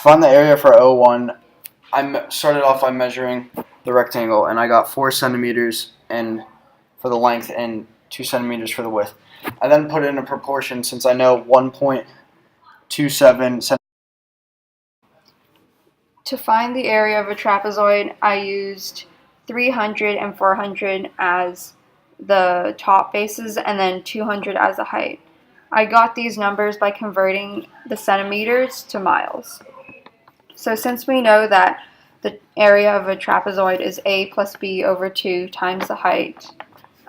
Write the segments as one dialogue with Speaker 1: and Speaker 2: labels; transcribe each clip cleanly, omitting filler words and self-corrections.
Speaker 1: find the area for O1, I started off by measuring the rectangle, and I got 4 centimeters for the length and 2 centimeters for the width. I then put it in a proportion since I know 1.27 centimeters.
Speaker 2: To find the area of a trapezoid, I used 300 and 400 as the top bases and then 200 as the height. I got these numbers by converting the centimeters to miles. So since we know that the area of a trapezoid is a plus b over 2 times the height,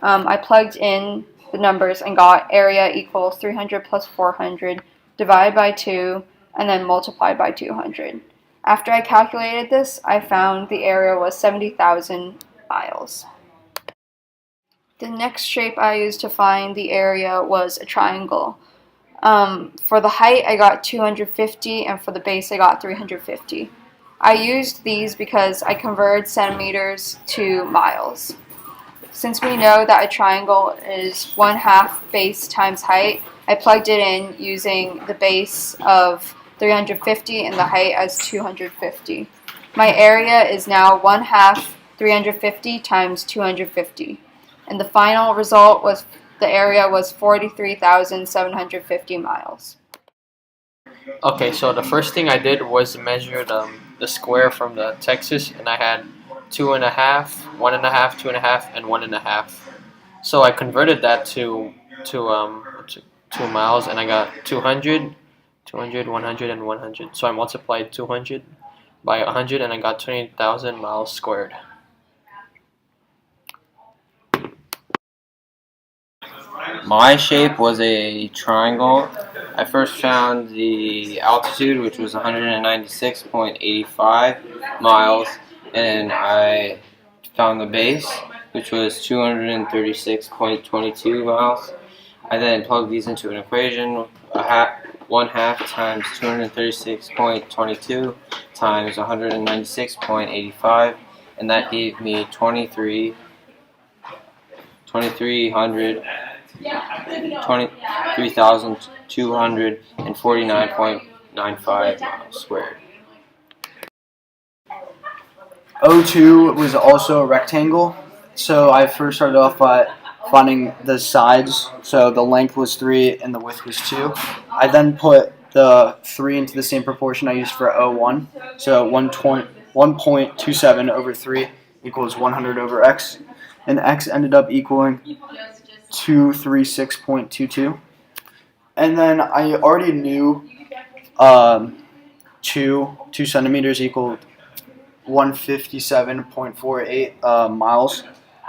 Speaker 2: I plugged in the numbers and got area equals 300 plus 400 divided by 2 and then multiplied by 200. After I calculated this, I found the area was 70,000 miles. The next shape I used to find the area was a triangle. For the height, I got 250, and for the base, I got 350. I used these because I converted centimeters to miles. Since we know that a triangle is 1/2 base times height, I plugged it in using the base of 350 and the height as 250. My area is now 1/2 350 times 250. And the final result was the area was 43,750 miles.
Speaker 3: Okay, so the first thing I did was measure the square from the Texas, and I had 2.5, 1.5, 2.5, and 1.5. So I converted that to miles, and I got 200, 100, and 100. So I multiplied 200 by 100, and I got 20,000 miles squared.
Speaker 4: My shape was a triangle. I first found the altitude, which was 196.85 miles, and I found the base, which was 236.22 miles. I then plugged these into an equation, 1/2 times 236.22 times 196.85, and that gave me 23,249.95 miles squared.
Speaker 1: O2 was also a rectangle, so I first started off by finding the sides. So the length was 3 and the width was 2. I then put the 3 into the same proportion I used for O1. So 1.27 over 3 equals 100 over x, and x ended up equaling 236.22. And then I already knew 2 centimeters equaled 157.48 miles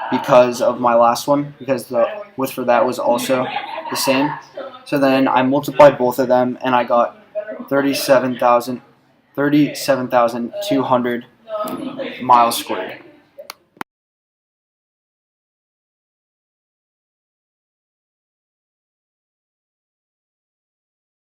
Speaker 1: because of my last one, because the width for that was also the same. So then I multiplied both of them, and I got 37,200 miles squared.